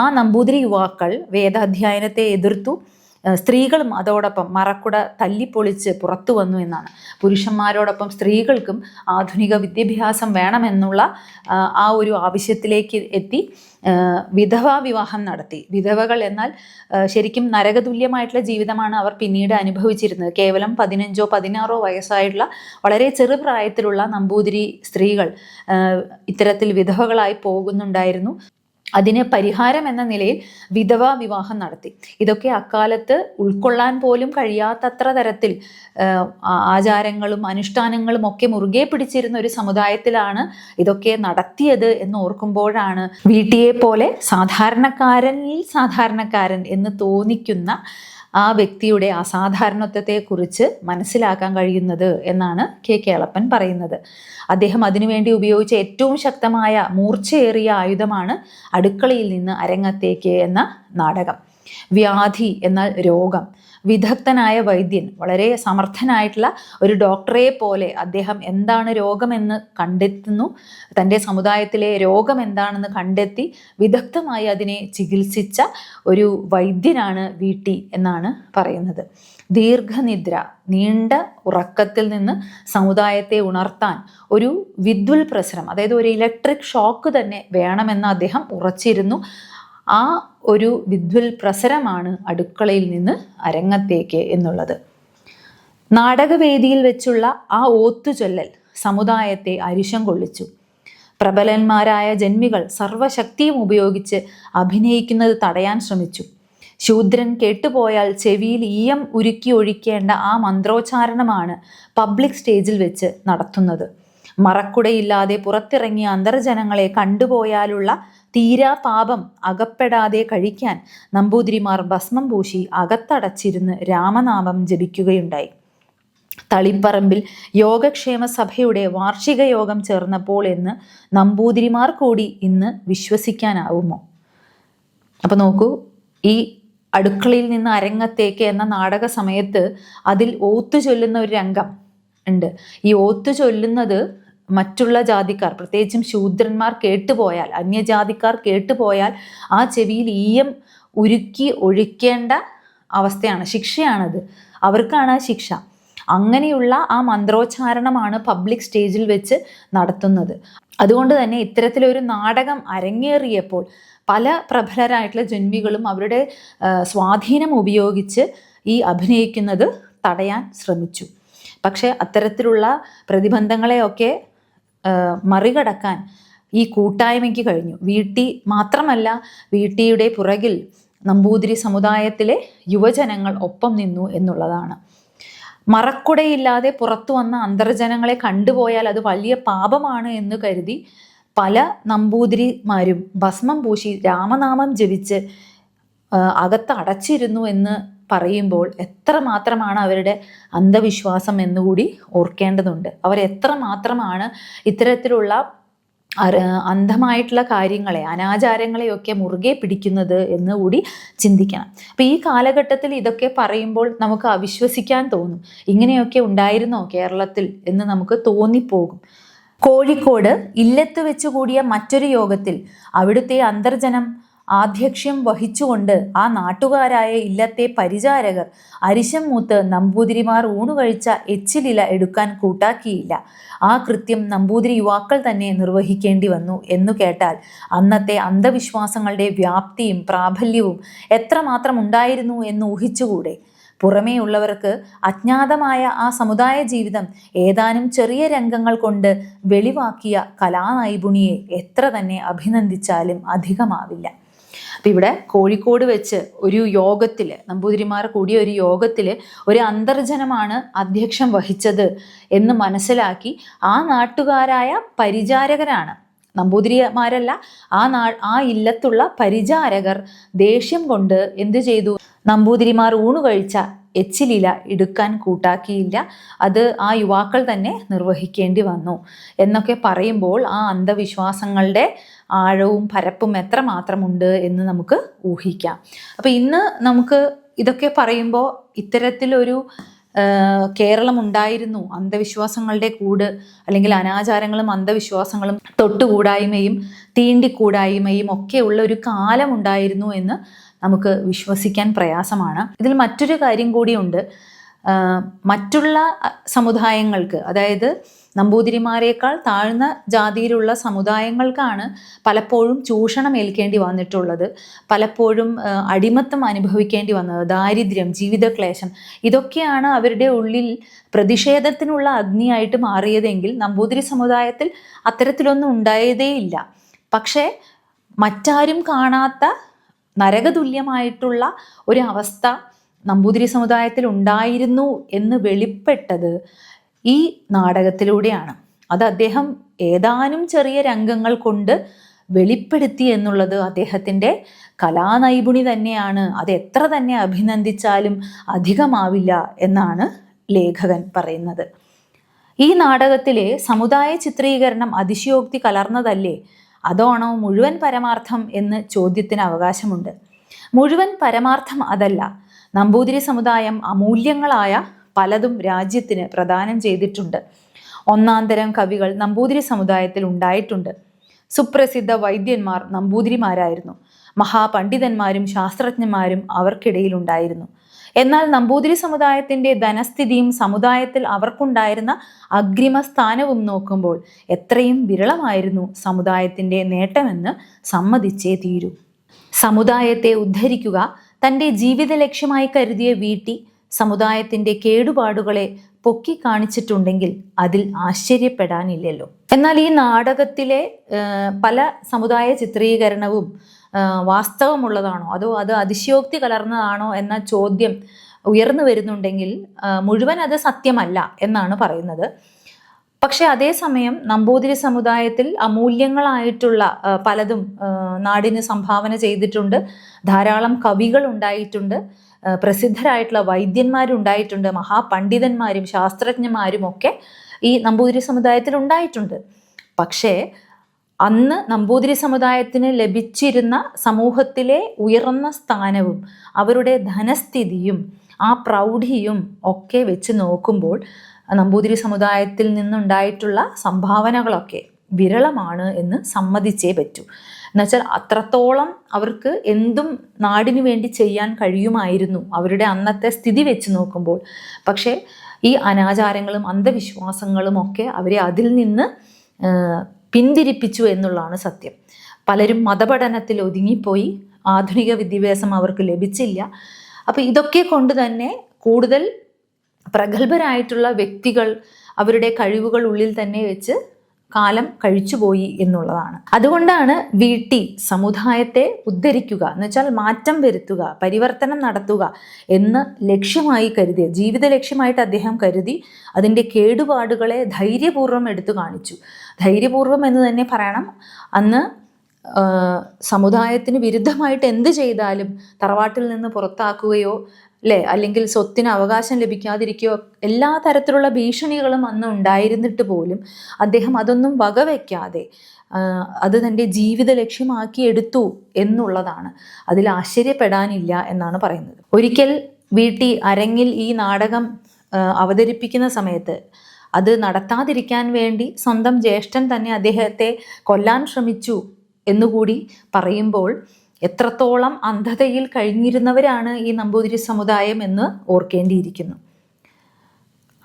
ആ നമ്പൂതിരി യുവാക്കൾ വേദാധ്യയനത്തെ എതിർത്തു. സ്ത്രീകളും അതോടൊപ്പം മറക്കുട തല്ലിപ്പൊളിച്ച് പുറത്തു വന്നു എന്നാണ്. പുരുഷന്മാരോടൊപ്പം സ്ത്രീകൾക്കും ആധുനിക വിദ്യാഭ്യാസം വേണമെന്നുള്ള ആ ഒരു ആവശ്യത്തിലേക്ക് എത്തി. വിധവാ വിവാഹം നടത്തി. വിധവകൾ എന്നാൽ ശരിക്കും നരകതുല്യമായിട്ടുള്ള ജീവിതമാണ് അവർ പിന്നീട് അനുഭവിച്ചിരുന്നത്. കേവലം 15, 16 വയസ്സായിട്ടുള്ള വളരെ ചെറുപ്രായത്തിലുള്ള നമ്പൂതിരി സ്ത്രീകൾ ഇത്തരത്തിൽ വിധവകളായി പോകുന്നുണ്ടായിരുന്നു. അതിന് പരിഹാരം എന്ന നിലയിൽ വിധവാ വിവാഹം നടത്തി. ഇതൊക്കെ അക്കാലത്ത് ഉൾക്കൊള്ളാൻ പോലും കഴിയാത്തത്ര തരത്തിൽ ആചാരങ്ങളും അനുഷ്ഠാനങ്ങളും ഒക്കെ മുറുകെ പിടിച്ചിരുന്ന ഒരു സമുദായത്തിലാണ് ഇതൊക്കെ നടത്തിയത് എന്ന് ഓർക്കുമ്പോഴാണ് വീട്ടിയെ പോലെ സാധാരണക്കാരൻ എന്ന് തോന്നിക്കുന്ന ആ വ്യക്തിയുടെ അസാധാരണത്വത്തെക്കുറിച്ച് മനസ്സിലാക്കാൻ കഴിയുന്നത് എന്നാണ് കെ കേളപ്പൻ പറയുന്നത്. അദ്ദേഹം അതിനുവേണ്ടി ഉപയോഗിച്ച ഏറ്റവും ശക്തമായ മൂർച്ചയേറിയ ആയുധമാണ് അടുക്കളയിൽ നിന്ന് അരങ്ങത്തേക്ക് എന്ന നാടകം. വ്യാധി എന്നാൽ രോഗം. വിദഗ്ധനായ വൈദ്യൻ, വളരെ സമർത്ഥനായിട്ടുള്ള ഒരു ഡോക്ടറെ പോലെ അദ്ദേഹം എന്താണ് രോഗമെന്ന് കണ്ടെത്തുന്നു. തൻ്റെ സമുദായത്തിലെ രോഗം എന്താണെന്ന് കണ്ടെത്തി വിദഗ്ധമായി അതിനെ ചികിത്സിച്ച ഒരു വൈദ്യനാണ് വീട്ടി എന്നാണ് പറയുന്നത്. ദീർഘനിദ്ര, നീണ്ട ഉറക്കത്തിൽ നിന്ന് സമുദായത്തെ ഉണർത്താൻ ഒരു വിദ്വൽ പ്രസരം, അതായത് ഒരു ഇലക്ട്രിക് ഷോക്ക് തന്നെ വേണമെന്ന് അദ്ദേഹം ഉറച്ചിരുന്നു. ആ ഒരു വിദ്വൽ പ്രസരമാണ് അടുക്കളയിൽ നിന്ന് അരങ്ങത്തേക്ക് എന്നുള്ളത്. നാടകവേദിയിൽ വെച്ചുള്ള ആ ഓത്തുചൊല്ലൽ സമുദായത്തെ അരിശം കൊള്ളിച്ചു. പ്രബലന്മാരായ ജന്മികൾ സർവശക്തിയും ഉപയോഗിച്ച് അഭിനയിക്കുന്നത് തടയാൻ ശ്രമിച്ചു. ശൂദ്രൻ കേട്ടുപോയാൽ ചെവിയിൽ ഈയം ഉരുക്കി ഒഴിക്കേണ്ട ആ മന്ത്രോച്ചാരണമാണ് പബ്ലിക് സ്റ്റേജിൽ വെച്ച് നടത്തുന്നത്. മറക്കുടയില്ലാതെ പുറത്തിറങ്ങിയ അന്തർജനങ്ങളെ കണ്ടുപോയാലുള്ള തീരാ പാപം അകപ്പെടാതെ കഴിക്കാൻ നമ്പൂതിരിമാർ ഭസ്മം പൂശി അകത്തടച്ചിരുന്ന് രാമനാമം ജപിക്കുകയുണ്ടായി. തളിപ്പറമ്പിൽ യോഗക്ഷേമ സഭയുടെ വാർഷിക യോഗം ചേർന്നപ്പോൾ എന്ന് നമ്പൂതിരിമാർ കൂടി ഇന്ന് വിശ്വസിക്കാനാവുമോ? അപ്പൊ നോക്കൂ, ഈ അടുക്കളയിൽ നിന്ന് അരങ്ങത്തേക്ക് എന്ന നാടക സമയത്ത് അതിൽ ഓത്തു ചൊല്ലുന്ന ഒരു രംഗം ഉണ്ട്. ഈ ഓത്തു ചൊല്ലുന്നത് മറ്റുള്ള ജാതിക്കാർ, പ്രത്യേകിച്ചും ശൂദ്രന്മാർ കേട്ടുപോയാൽ, അന്യജാതിക്കാർ കേട്ടുപോയാൽ ആ ചെവിയിൽ ഈയം ഉരുക്കി ഒഴിക്കേണ്ട അവസ്ഥയാണ്, ശിക്ഷയാണത്. അവർക്കാണ് ആ ശിക്ഷ. അങ്ങനെയുള്ള ആ മന്ത്രോച്ചാരണമാണ് പബ്ലിക് സ്റ്റേജിൽ വെച്ച് നടത്തുന്നത്. അതുകൊണ്ട് തന്നെ ഇത്തരത്തിലൊരു നാടകം അരങ്ങേറിയപ്പോൾ പല പ്രബലരായിട്ടുള്ള ജന്മികളും അവരുടെ സ്വാധീനം ഉപയോഗിച്ച് ഈ അഭിനയിക്കുന്നത് തടയാൻ ശ്രമിച്ചു. പക്ഷെ അത്തരത്തിലുള്ള പ്രതിബന്ധങ്ങളെയൊക്കെ മറികടക്കാൻ ഈ കൂട്ടായ്മയ്ക്ക് കഴിഞ്ഞു. വീട്ടി മാത്രമല്ല, വീട്ടിയുടെ പുറകിൽ നമ്പൂതിരി സമുദായത്തിലെ യുവജനങ്ങൾ ഒപ്പം നിന്നു എന്നുള്ളതാണ്. മറക്കുടയില്ലാതെ പുറത്തു വന്ന അന്തർജനങ്ങളെ കണ്ടുപോയാൽ അത് വലിയ പാപമാണ് എന്ന് കരുതി പല നമ്പൂതിരിമാരും ഭസ്മം പൂശി രാമനാമം ജപിച്ച് അകത്ത് അടച്ചിരുന്നു എന്ന് പറയുമ്പോൾ എത്രമാത്രമാണ് അവരുടെ അന്ധവിശ്വാസം എന്നുകൂടി ഓർക്കേണ്ടതുണ്ട്. അവർ എത്രമാത്രമാണ് ഇത്തരത്തിലുള്ള അന്ധമായിട്ടുള്ള കാര്യങ്ങളെ, അനാചാരങ്ങളെയൊക്കെ മുറുകെ പിടിക്കുന്നത് എന്ന് കൂടി ചിന്തിക്കണം. അപ്പം ഈ കാലഘട്ടത്തിൽ ഇതൊക്കെ പറയുമ്പോൾ നമുക്ക് അവിശ്വസിക്കാൻ തോന്നും. ഇങ്ങനെയൊക്കെ ഉണ്ടായിരുന്നോ കേരളത്തിൽ എന്ന് നമുക്ക് തോന്നിപ്പോകും. കോഴിക്കോട് ഇല്ലത്ത് വെച്ച് കൂടിയ മറ്റൊരു യോഗത്തിൽ അവിടുത്തെ അന്തർജനം ആധ്യക്ഷ്യം വഹിച്ചുകൊണ്ട് ആ നാട്ടുകാരായ ഇല്ലത്തെ പരിചാരകർ അരിശം മൂത്ത് നമ്പൂതിരിമാർ ഊണുകഴിച്ച എച്ചിലില എടുക്കാൻ കൂട്ടാക്കിയില്ല. ആ കൃത്യം നമ്പൂതിരി യുവാക്കൾ തന്നെ നിർവഹിക്കേണ്ടി വന്നു എന്നു കേട്ടാൽ അന്നത്തെ അന്ധവിശ്വാസങ്ങളുടെ വ്യാപ്തിയും പ്രാബല്യവും എത്രമാത്രം ഉണ്ടായിരുന്നു എന്ന് ഊഹിച്ചുകൂടെ? പുറമേ ഉള്ളവർക്ക് അജ്ഞാതമായ ആ സമുദായ ജീവിതം ഏതാനും ചെറിയ രംഗങ്ങൾ കൊണ്ട് വെളിവാക്കിയ കലാനൈപുണിയെ എത്ര തന്നെ അഭിനന്ദിച്ചാലും അധികമാവില്ല. അപ്പം ഇവിടെ കോഴിക്കോട് വെച്ച് ഒരു യോഗത്തിൽ, നമ്പൂതിരിമാർ കൂടിയ ഒരു യോഗത്തിൽ ഒരു അന്തർജനമാണ് അധ്യക്ഷം വഹിച്ചത് എന്ന് മനസ്സിലാക്കി ആ നാട്ടുകാരായ പരിചാരകരാണ്, നമ്പൂതിരിമാരല്ല, ആ ഇല്ലത്തുള്ള പരിചാരകർ ദേഷ്യം കൊണ്ട് എന്ത് ചെയ്തു? നമ്പൂതിരിമാർ ഊണുകഴിച്ച എച്ചിലില എടുക്കാൻ കൂട്ടാക്കിയില്ല, അത് ആ യുവാക്കൾ തന്നെ നിർവഹിക്കേണ്ടി വന്നു എന്നൊക്കെ പറയുമ്പോൾ ആ അന്ധവിശ്വാസങ്ങളുടെ ആഴവും പരപ്പും എത്രമാത്രമുണ്ട് എന്ന് നമുക്ക് ഊഹിക്കാം. അപ്പം ഇന്ന് നമുക്ക് ഇതൊക്കെ പറയുമ്പോൾ ഇത്തരത്തിലൊരു കേരളം ഉണ്ടായിരുന്നു, അന്ധവിശ്വാസങ്ങളുടെ കൂട്, അല്ലെങ്കിൽ അനാചാരങ്ങളും അന്ധവിശ്വാസങ്ങളും തൊട്ടുകൂടായ്മയും തീണ്ടിക്കൂടായ്മയും ഒക്കെ ഉള്ള ഒരു കാലം ഉണ്ടായിരുന്നു എന്ന് നമുക്ക് വിശ്വസിക്കാൻ പ്രയാസമാണ്. ഇതിൽ മറ്റൊരു കാര്യം കൂടിയുണ്ട്. മറ്റുള്ള സമുദായങ്ങൾക്ക്, അതായത് നമ്പൂതിരിമാരെക്കാൾ താഴ്ന്ന ജാതിയിലുള്ള സമുദായങ്ങൾക്കാണ് പലപ്പോഴും ചൂഷണം ഏൽക്കേണ്ടി വന്നിട്ടുള്ളത്, പലപ്പോഴും അടിമത്തം അനുഭവിക്കേണ്ടി വന്നത്, ദാരിദ്ര്യം, ജീവിതക്ലേശം, ഇതൊക്കെയാണ് അവരുടെ ഉള്ളിൽ പ്രതിഷേധത്തിനുള്ള അഗ്നിയായിട്ട് മാറിയതെങ്കിൽ നമ്പൂതിരി സമുദായത്തിൽ അത്തരത്തിലൊന്നും ഉണ്ടായതേയില്ല. പക്ഷേ മറ്റാരും കാണാത്ത നരകതുല്യമായിട്ടുള്ള ഒരു അവസ്ഥ നമ്പൂതിരി സമുദായത്തിൽ ഉണ്ടായിരുന്നു എന്ന് വെളിപ്പെട്ടത് ഈ നാടകത്തിലൂടെയാണ്. അത് അദ്ദേഹം ഏതാനും ചെറിയ രംഗങ്ങൾ കൊണ്ട് വെളിപ്പെടുത്തി എന്നുള്ളത് അദ്ദേഹത്തിൻ്റെ കലാനൈപുണി തന്നെയാണ്. അത് എത്ര തന്നെ അഭിനന്ദിച്ചാലും അധികമാവില്ല എന്നാണ് ലേഖകൻ പറയുന്നത്. ഈ നാടകത്തിലെ സമുദായ ചിത്രീകരണം അതിശയോക്തി കലർന്നതല്ലേ, അതാണോ മുഴുവൻ പരമാർത്ഥം എന്ന് ചോദ്യത്തിന് അവകാശമുണ്ട്. മുഴുവൻ പരമാർത്ഥം അതല്ല. നമ്പൂതിരി സമുദായം അമൂല്യങ്ങളായ പലതും രാജ്യത്തിന് പ്രദാനം ചെയ്തിട്ടുണ്ട്. ഒന്നാന്തരം കവികൾ നമ്പൂതിരി സമുദായത്തിൽ ഉണ്ടായിട്ടുണ്ട്. സുപ്രസിദ്ധ വൈദ്യന്മാർ നമ്പൂതിരിമാരായിരുന്നു. മഹാപണ്ഡിതന്മാരും ശാസ്ത്രജ്ഞന്മാരും അവർക്കിടയിൽ ഉണ്ടായിരുന്നു. എന്നാൽ നമ്പൂതിരി സമുദായത്തിൻ്റെ ധനസ്ഥിതിയും സമുദായത്തിൽ അവർക്കുണ്ടായിരുന്ന അഗ്രിമ സ്ഥാനവും നോക്കുമ്പോൾ എത്രയും വിരളമായിരുന്നു സമുദായത്തിൻ്റെ നേട്ടമെന്ന് സമ്മതിച്ചേ തീരൂ. സമുദായത്തെ ഉദ്ധരിക്കുക തൻ്റെ ജീവിത ലക്ഷ്യമായി കരുതിയ വീട്ടി സമുദായത്തിൻ്റെ കേടുപാടുകളെ പൊക്കി കാണിച്ചിട്ടുണ്ടെങ്കിൽ അതിൽ ആശ്ചര്യപ്പെടാനില്ലല്ലോ. എന്നാൽ ഈ നാടകത്തിലെ പല സമുദായ ചിത്രീകരണവും വാസ്തവമുള്ളതാണോ അതോ അത് അതിശയോക്തി കലർന്നതാണോ എന്ന ചോദ്യം ഉയർന്നു വരുന്നുണ്ടെങ്കിൽ മുഴുവൻ അത് സത്യമല്ല എന്നാണ് പറയുന്നത്. പക്ഷെ അതേസമയം നമ്പൂതിരി സമുദായത്തിൽ അമൂല്യങ്ങളായിട്ടുള്ള പലതും നാടിന് സംഭാവന ചെയ്തിട്ടുണ്ട്. ധാരാളം കവികൾ ഉണ്ടായിട്ടുണ്ട്, പ്രസിദ്ധരായിട്ടുള്ള വൈദ്യന്മാരുണ്ടായിട്ടുണ്ട്, മഹാപണ്ഡിതന്മാരും ശാസ്ത്രജ്ഞന്മാരും ഒക്കെ ഈ നമ്പൂതിരി സമുദായത്തിൽ ഉണ്ടായിട്ടുണ്ട്. പക്ഷേ അന്ന് നമ്പൂതിരി സമുദായത്തിന് ലഭിച്ചിരുന്ന സമൂഹത്തിലെ ഉയർന്ന സ്ഥാനവും അവരുടെ ധനസ്ഥിതിയും ആ പ്രൗഢിയും ഒക്കെ വെച്ച് നോക്കുമ്പോൾ നമ്പൂതിരി സമുദായത്തിൽ നിന്നുണ്ടായിട്ടുള്ള സംഭാവനകളൊക്കെ വിരളമാണ് എന്ന് സമ്മതിച്ചേ പറ്റൂ. എന്നുവെച്ചാൽ അത്രത്തോളം അവർക്ക് എന്തും നാടിനു വേണ്ടി ചെയ്യാൻ കഴിയുമായിരുന്നു അവരുടെ അന്നത്തെ സ്ഥിതി വെച്ച് നോക്കുമ്പോൾ. പക്ഷേ ഈ അനാചാരങ്ങളും അന്ധവിശ്വാസങ്ങളും ഒക്കെ അവരെ അതിൽ നിന്ന് പിന്തിരിപ്പിച്ചു എന്നുള്ളതാണ് സത്യം. പലരും മതപഠനത്തിൽ ഒതുങ്ങിപ്പോയി, ആധുനിക വിദ്യാഭ്യാസം അവർക്ക് ലഭിച്ചില്ല. അപ്പോൾ ഇതൊക്കെ കൊണ്ട് തന്നെ കൂടുതൽ പ്രഗത്ഭരായിട്ടുള്ള വ്യക്തികൾ അവരുടെ കഴിവുകൾ ഉള്ളിൽ തന്നെ വെച്ച് കാലം കഴിച്ചുപോയി എന്നുള്ളതാണ്. അതുകൊണ്ടാണ് വീട്ടി സമുദായത്തെ ഉദ്ധരിക്കുക എന്ന് വെച്ചാൽ മാറ്റം വരുത്തുക, പരിവർത്തനം നടത്തുക എന്ന് ലക്ഷ്യമായി കരുതിയ ജീവിത ലക്ഷ്യമായിട്ട് അദ്ദേഹം കരുതി അതിൻ്റെ കേടുപാടുകളെ ധൈര്യപൂർവ്വം എടുത്തു കാണിച്ചു. ധൈര്യപൂർവ്വം എന്ന് തന്നെ പറയണം. അന്ന് സമുദായത്തിന് വിരുദ്ധമായിട്ട് എന്ത് ചെയ്താലും തറവാട്ടിൽ നിന്ന് പുറത്താക്കുകയോ അല്ലെങ്കിൽ സ്വത്തിന് അവകാശം ലഭിക്കാതിരിക്കുകയോ എല്ലാ തരത്തിലുള്ള ഭീഷണികളും അന്ന് ഉണ്ടായിരുന്നിട്ട് പോലും അദ്ദേഹം അതൊന്നും വകവയ്ക്കാതെ അത് തൻ്റെ ജീവിത ലക്ഷ്യമാക്കി എടുത്തു എന്നുള്ളതാണ്. അതിൽ ആശ്ചര്യപ്പെടാനില്ല എന്നാണ് പറയുന്നത്. ഒരിക്കൽ വീട്ടി അരങ്ങിൽ ഈ നാടകം അവതരിപ്പിക്കുന്ന സമയത്ത് അത് നടത്താതിരിക്കാൻ വേണ്ടി സ്വന്തം ജ്യേഷ്ഠൻ തന്നെ അദ്ദേഹത്തെ കൊല്ലാൻ ശ്രമിച്ചു എന്നുകൂടി പറയുമ്പോൾ എത്രത്തോളം അന്ധതയിൽ കഴിഞ്ഞിരുന്നവരാണ് ഈ നമ്പൂതിരി സമുദായം എന്ന് ഓർക്കേണ്ടിയിരിക്കുന്നു.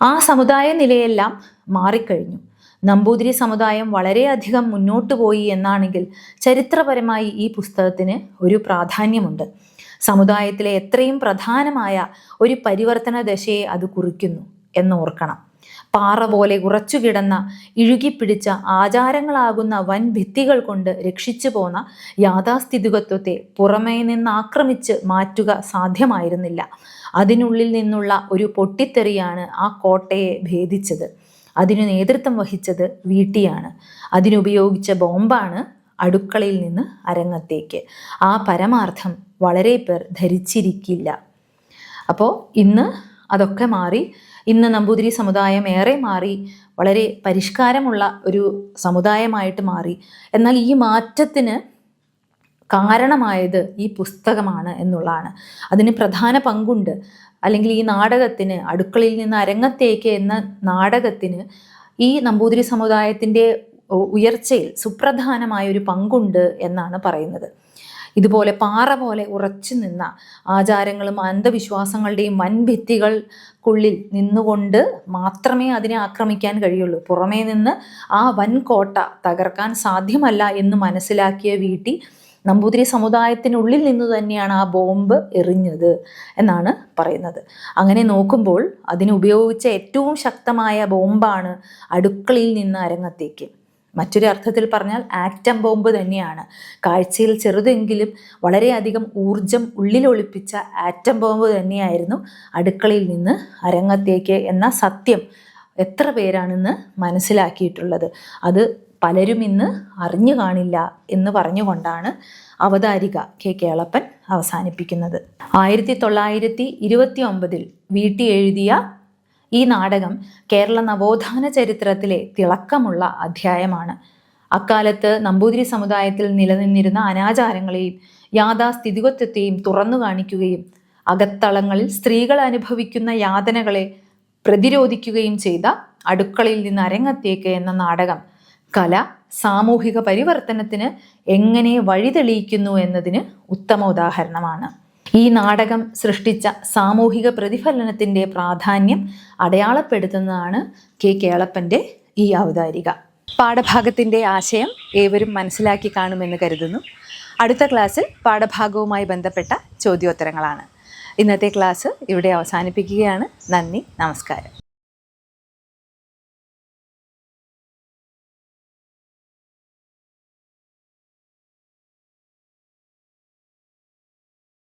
ആ സമുദായ നിലയെല്ലാം മാറിക്കഴിഞ്ഞു. നമ്പൂതിരി സമുദായം വളരെയധികം മുന്നോട്ട് പോയി എന്നാണെങ്കിൽ ചരിത്രപരമായി ഈ പുസ്തകത്തിന് ഒരു പ്രാധാന്യമുണ്ട്. സമുദായത്തിലെ എത്രയും പ്രധാനമായ ഒരു പരിവർത്തന ദശയെ അത് കുറിക്കുന്നു എന്നോർക്കണം. പാറ പോലെ ഉറച്ചുകിടന്ന ഇഴുകിപ്പിടിച്ച ആചാരങ്ങളാകുന്ന വൻ ഭിത്തികൾ കൊണ്ട് രക്ഷിച്ചു പോന്ന യാഥാസ്ഥിതികത്വത്തെ പുറമേ നിന്ന് ആക്രമിച്ച് മാറ്റുക സാധ്യമായിരുന്നില്ല. അതിനുള്ളിൽ നിന്നുള്ള ഒരു പൊട്ടിത്തെറിയാണ് ആ കോട്ടയെ ഭേദിച്ചത്. അതിനു നേതൃത്വം വഹിച്ചത് വീട്ടിയാണ്. അതിനുപയോഗിച്ച ബോംബാണ് അടുക്കളയിൽ നിന്ന് അരങ്ങത്തേക്ക്. ആ പരമാർത്ഥം വളരെ പേർ ധരിച്ചിരിക്കില്ല. അപ്പോൾ ഇന്ന് അതൊക്കെ മാറി. ഇന്ന് നമ്പൂതിരി സമുദായം ഏറെ മാറി, വളരെ പരിഷ്കാരമുള്ള ഒരു സമുദായമായിട്ട് മാറി. എന്നാൽ ഈ മാറ്റത്തിന് കാരണമായത് ഈ പുസ്തകമാണ് എന്നുള്ളതാണ്. അതിന് പ്രധാന പങ്കുണ്ട്. അല്ലെങ്കിൽ ഈ നാടകത്തിന്, അടുക്കളയിൽ നിന്ന് അരങ്ങത്തേക്ക് എന്ന നാടകത്തിന് ഈ നമ്പൂതിരി സമുദായത്തിൻ്റെ ഉയർച്ചയിൽ സുപ്രധാനമായ ഒരു പങ്കുണ്ട് എന്നാണ് പറയുന്നത്. ഇതുപോലെ പാറ പോലെ ഉറച്ചു നിന്ന ആചാരങ്ങളും അന്ധവിശ്വാസങ്ങളുടെയും വൻഭിത്തികൾക്കുള്ളിൽ നിന്നുകൊണ്ട് മാത്രമേ അതിനെ ആക്രമിക്കാൻ കഴിയുള്ളൂ. പുറമേ നിന്ന് ആ വൻകോട്ട തകർക്കാൻ സാധ്യമല്ല എന്ന് മനസ്സിലാക്കിയ വീട്ടി നമ്പൂതിരി സമുദായത്തിനുള്ളിൽ നിന്ന് തന്നെയാണ് ആ ബോംബ് എറിഞ്ഞത് എന്നാണ് പറയുന്നത്. അങ്ങനെ നോക്കുമ്പോൾ അതിന് ഉപയോഗിച്ച ഏറ്റവും ശക്തമായ ബോംബാണ് അടുക്കളയിൽ നിന്ന് അരങ്ങത്തേക്ക്. മറ്റൊരു അർത്ഥത്തിൽ പറഞ്ഞാൽ ആറ്റം ബോംബ് തന്നെയാണ്. കാഴ്ചയിൽ ചെറുതെങ്കിലും വളരെയധികം ഊർജം ഉള്ളിലൊളിപ്പിച്ച ആറ്റം ബോംബ് തന്നെയായിരുന്നു അടുക്കളയിൽ നിന്ന് അരങ്ങത്തേക്ക് എന്ന സത്യം എത്ര പേരാണെന്ന് മനസ്സിലാക്കിയിട്ടുള്ളത്. അത് പലരും ഇന്ന് അറിഞ്ഞു കാണില്ല എന്ന് പറഞ്ഞുകൊണ്ടാണ് അവതാരിക കെ കേളപ്പൻ അവസാനിപ്പിക്കുന്നത്. 1929 വീട്ടി എഴുതിയ ഈ നാടകം കേരള നവോത്ഥാന ചരിത്രത്തിലെ തിളക്കമുള്ള അധ്യായമാണ്. അക്കാലത്ത് നമ്പൂതിരി സമുദായത്തിൽ നിലനിന്നിരുന്ന അനാചാരങ്ങളെയും യാഥാസ്ഥിതികത്വത്തെയും തുറന്നു കാണിക്കുകയും അകത്തളങ്ങളിൽ സ്ത്രീകൾ അനുഭവിക്കുന്ന യാതനകളെ പ്രതിരോധിക്കുകയും ചെയ്ത അടുക്കളയിൽ നിന്ന് അരങ്ങത്തേക്ക് എന്ന നാടകം കല സാമൂഹിക പരിവർത്തനത്തിന് എങ്ങനെ വഴിതെളിയിക്കുന്നു എന്നതിന് ഉത്തമ ഉദാഹരണമാണ്. ഈ നാടകം സൃഷ്ടിച്ച സാമൂഹിക പ്രതിഫലനത്തിൻ്റെ പ്രാധാന്യം അടയാളപ്പെടുത്തുന്നതാണ് കെ കേളപ്പൻ്റെ ഈ അവതാരിക. പാഠഭാഗത്തിൻ്റെ ആശയം ഏവരും മനസ്സിലാക്കി കാണുമെന്ന് കരുതുന്നു. അടുത്ത ക്ലാസ്സിൽ പാഠഭാഗവുമായി ബന്ധപ്പെട്ട ചോദ്യോത്തരങ്ങളാണ്. ഇന്നത്തെ ക്ലാസ് ഇവിടെ അവസാനിപ്പിക്കുകയാണ്. നന്ദി, നമസ്കാരം.